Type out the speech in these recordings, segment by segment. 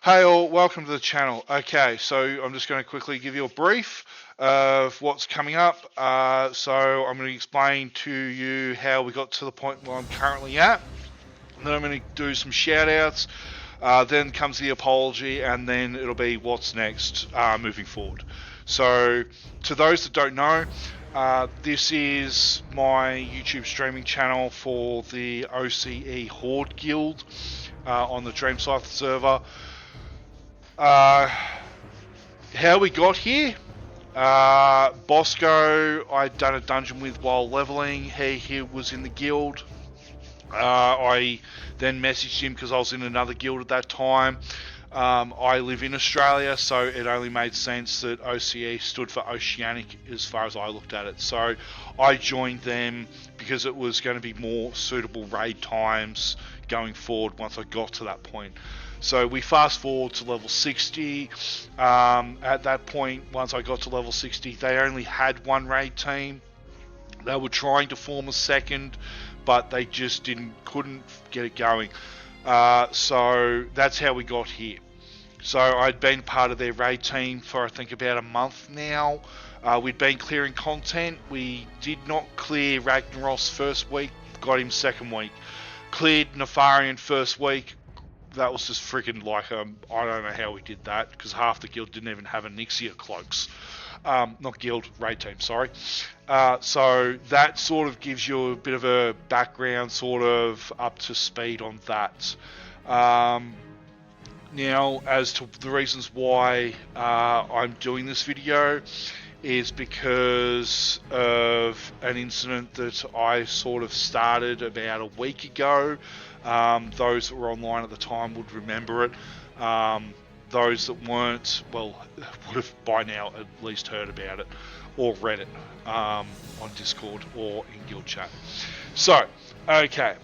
Hey all, welcome to the channel. Okay, so I'm just going to quickly give you a brief of what's coming up. So I'm going to explain to you how we got to the point where I'm currently at. Then I'm going to do some shout outs. Then comes the apology, and then it'll be what's next moving forward. So, to those that don't know, this is my YouTube streaming channel for the OCE Horde Guild on the Dream Scythe server. How we got here? Bosco, I'd done a dungeon with while leveling. He was in the guild. I then messaged him because I was in another guild at that time. I live in Australia, so it only made sense that OCE stood for Oceanic as far as I looked at it. So I joined them because it was going to be more suitable raid times going forward once I got to that point. So we fast forward to level 60. At that point, once I got to level 60, they only had one raid team. They were trying to form a second, but they just couldn't get it going. So that's how we got here. So I'd been part of their raid team for I think about a month now. We'd been clearing content. We did not clear Ragnaros first week, got him second week. Cleared Nefarian first week. That was just freaking like, I don't know how we did that, because half the guild didn't even have Onyxia cloaks. Not guild, raid team, sorry. So that sort of gives you a bit of a background, sort of up to speed on that. Now, as to the reasons why I'm doing this video, is because of an incident that I sort of started about a week ago. Those that were online at the time would remember it. Those that weren't, well, would have by now at least heard about it or read it on Discord or in guild chat. So, okay.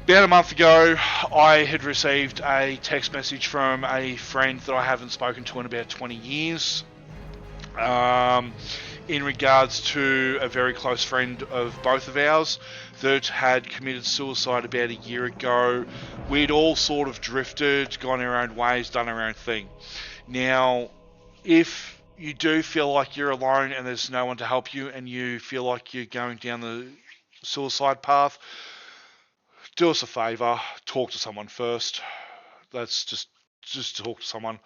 About a month ago, I had received a text message from a friend that I haven't spoken to in about 20 years. In regards to a very close friend of both of ours that had committed suicide about a year ago. We'd all sort of drifted, gone our own ways, done our own thing. Now, if you do feel like you're alone and there's no one to help you, and you feel like you're going down the suicide path, do us a favour, talk to someone first. That's just talk to someone.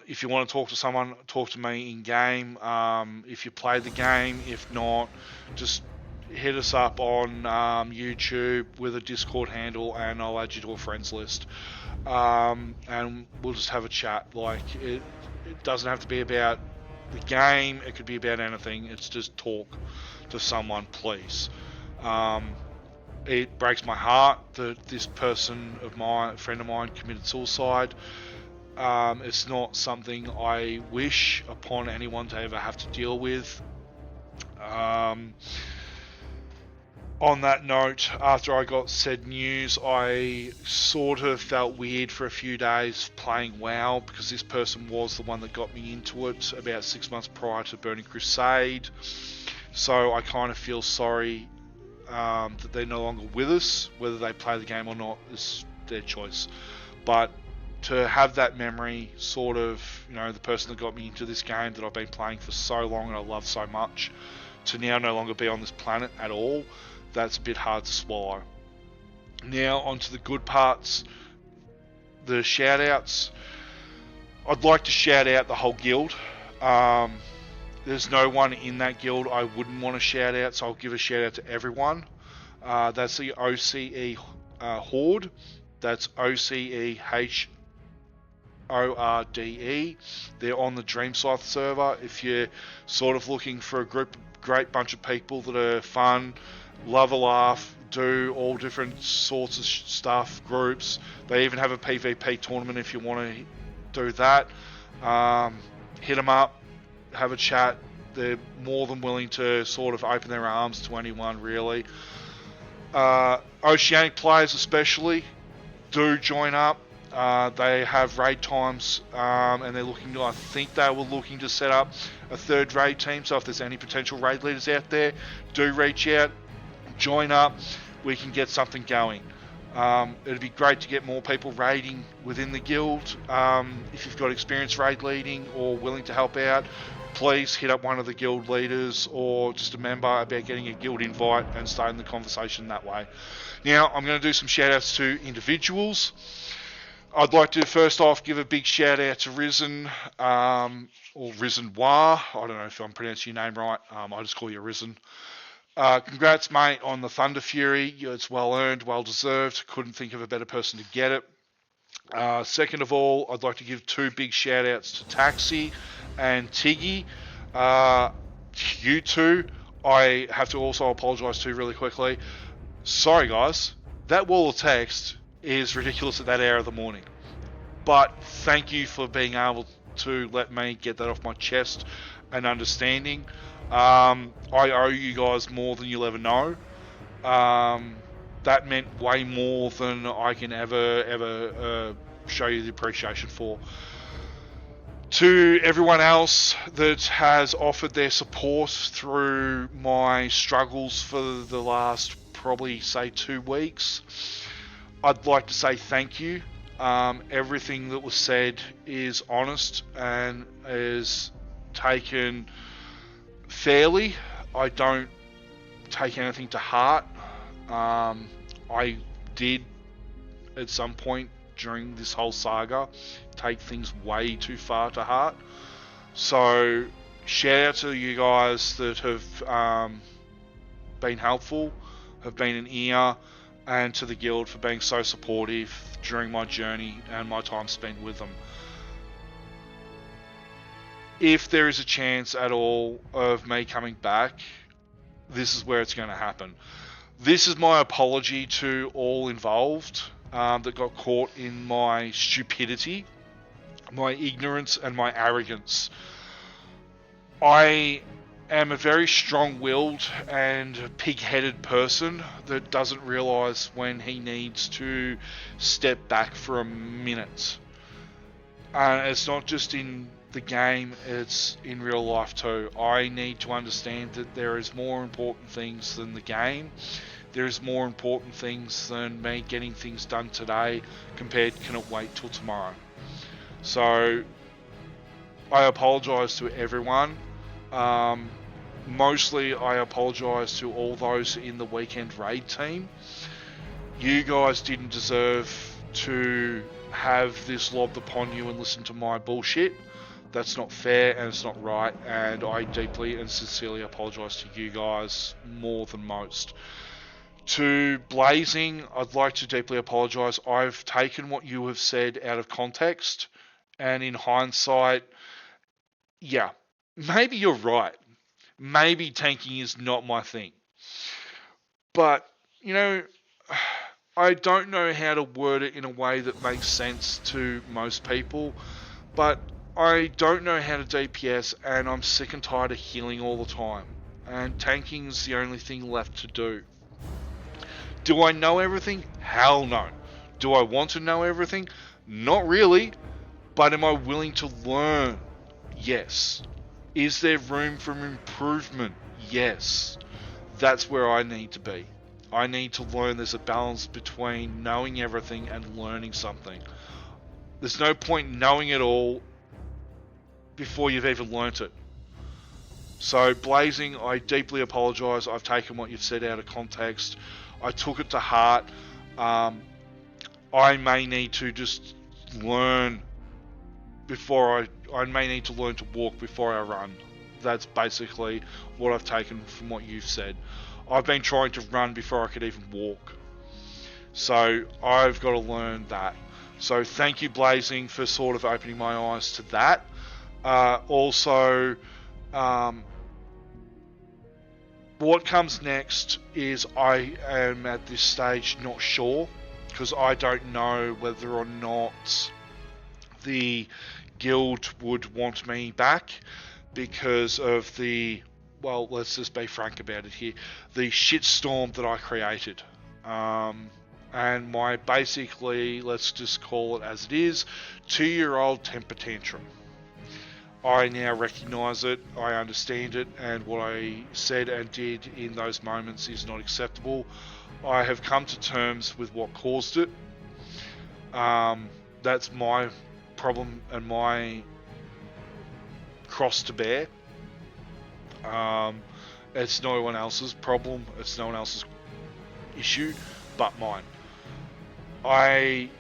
If you want to talk to someone, talk to me in game. If you play the game, if not, just hit us up on YouTube with a Discord handle, and I'll add you to a friends list. And we'll just have a chat. Like it doesn't have to be about the game. It could be about anything. It's just talk to someone, please. It breaks my heart that this friend of mine, committed suicide. It's not something I wish upon anyone to ever have to deal with. On that note, after I got said news, I sort of felt weird for a few days playing WoW, because this person was the one that got me into it about 6 months prior to Burning Crusade. So I kind of feel sorry that they're no longer with us. Whether they play the game or not is their choice. But to have that memory, sort of, the person that got me into this game that I've been playing for so long and I love so much, to now no longer be on this planet at all, that's a bit hard to swallow. Now, onto the good parts, the shout outs. I'd like to shout out the whole guild. There's no one in that guild I wouldn't want to shout out, so I'll give a shout out to everyone. That's the OCE Horde. That's OCEH ORDE. They're on the Dream Scythe server. If you're sort of looking for a great bunch of people that are fun, love a laugh, do all different sorts of stuff, groups. They even have a PvP tournament if you want to do that. Hit them up, have a chat. They're more than willing to sort of open their arms to anyone, really. Oceanic players especially, do join up. They have raid times, and they're looking to, I think they were looking to set up a third raid team. So if there's any potential raid leaders out there, do reach out, join up. We can get something going. It'd be great to get more people raiding within the guild. If you've got experience raid leading or willing to help out, please hit up one of the guild leaders or just a member about getting a guild invite and starting the conversation that way. Now, I'm going to do some shout outs to individuals. I'd like to first off give a big shout out to Risen, or Risen War. I don't know if I'm pronouncing your name right. I just call you Risen. Congrats, mate, on the Thunder Fury. It's well earned, well deserved. Couldn't think of a better person to get it. Second of all, I'd like to give two big shout outs to Taxi and Tiggy. You two, I have to also apologise to really quickly. Sorry, guys. That wall of text is ridiculous at that hour of the morning. But thank you for being able to let me get that off my chest and understanding. I owe you guys more than you'll ever know. That meant way more than I can ever show you the appreciation for. To everyone else that has offered their support through my struggles for the last probably say 2 weeks, I'd like to say thank you. Everything that was said is honest and is taken fairly. I don't take anything to heart. I did at some point during this whole saga take things way too far to heart. So shout out to you guys that have been helpful, have been an ear, and to the guild for being so supportive during my journey and my time spent with them. If there is a chance at all of me coming back, this is where it's going to happen. This is my apology to all involved that got caught in my stupidity, my ignorance, and my arrogance. I am a very strong-willed and pig-headed person that doesn't realise when he needs to step back for a minute. It's not just in the game, it's in real life too. I need to understand that there is more important things than the game. There is more important things than me getting things done today compared to can it wait till tomorrow. So I apologise to everyone. Mostly I apologise to all those in the weekend raid team. You guys didn't deserve to have this lobbed upon you and listen to my bullshit. That's not fair and it's not right, and I deeply and sincerely apologise to you guys more than most. To Blazing, I'd like to deeply apologise. I've taken what you have said out of context, and in hindsight, yeah, maybe you're right. Maybe tanking is not my thing. But, you know, I don't know how to word it in a way that makes sense to most people, but I don't know how to DPS, and I'm sick and tired of healing all the time. And tanking is the only thing left to do. Do I know everything? Hell no. Do I want to know everything? Not really. But am I willing to learn? Yes. Is there room for improvement? Yes. That's where I need to be. I need to learn there's a balance between knowing everything and learning something. There's no point knowing it all before you've even learnt it. So, Blazing, I deeply apologise. I've taken what you've said out of context. I took it to heart. I may need to just learn before I may need to learn to walk before I run. That's basically what I've taken from what you've said. I've been trying to run before I could even walk. So I've got to learn that. So thank you, Blazing, for sort of opening my eyes to that. Also, what comes next is I am at this stage not sure, because I don't know whether or not the guild would want me back because of the, well, let's just be frank about it here, the shitstorm that I created. And my basically, let's just call it as it is, 2-year-old temper tantrum. I now recognise it, I understand it, and what I said and did in those moments is not acceptable. I have come to terms with what caused it. That's my problem and my cross to bear. It's no one else's problem, it's no one else's issue, but mine. I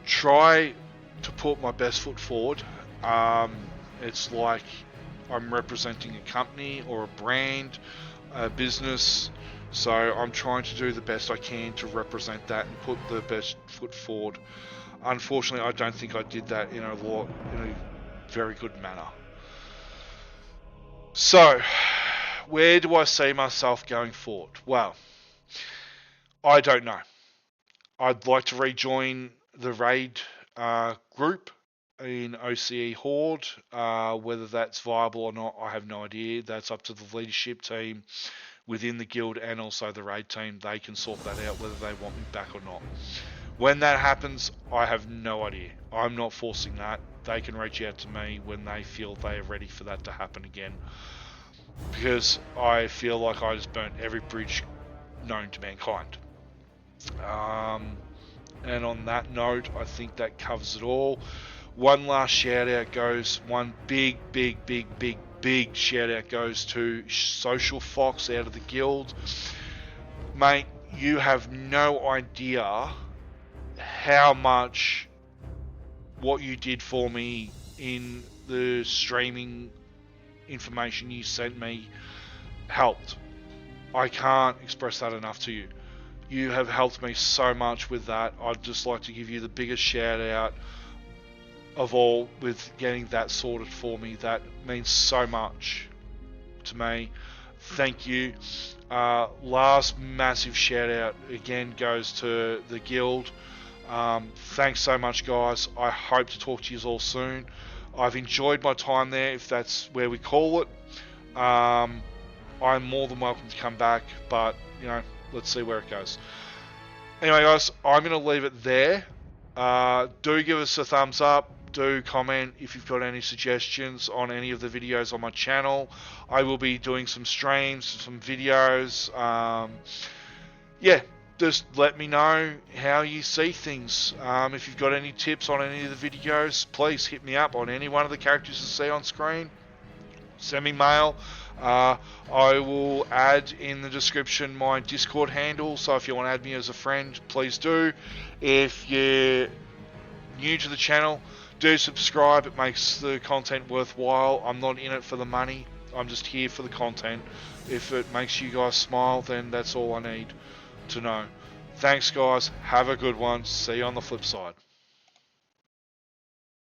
try to put my best foot forward. It's like I'm representing a company or a brand, a business, so I'm trying to do the best I can to represent that and put the best foot forward. Unfortunately, I don't think I did that in a very good manner. So, where do I see myself going forward? Well, I don't know. I'd like to rejoin the raid group in OCE Horde. Whether that's viable or not, I have no idea. That's up to the leadership team within the guild and also the raid team. They can sort that out, whether they want me back or not. When that happens, I have no idea. I'm not forcing that. They can reach out to me when they feel they are ready for that to happen again. Because I feel like I just burnt every bridge known to mankind. And on that note, I think that covers it all. One last shout out goes, one big shout out goes to Social Fox out of the guild. Mate, you have no idea how much what you did for me in the streaming information you sent me helped. I can't express that enough to you. You have helped me so much with that. I'd just like to give you the biggest shout out of all with getting that sorted for me. That means so much to me. Thank you. Last massive shout out again goes to the guild. Thanks so much, guys. I hope to talk to you all soon. I've enjoyed my time there, if that's where we call it. I'm more than welcome to come back, but let's see where it goes. Anyway, guys, I'm going to leave it there. Do give us a thumbs up. Do comment if you've got any suggestions on any of the videos on my channel. I will be doing some streams, some videos. Just let me know how you see things. If you've got any tips on any of the videos, please hit me up on any one of the characters you see on screen. Send me mail. I will add in the description my Discord handle, so if you want to add me as a friend, please do. If you're new to the channel, do subscribe. It makes the content worthwhile. I'm not in it for the money. I'm just here for the content. If it makes you guys smile, then that's all I need to know. Thanks, guys. Have a good one. See you on the flip side.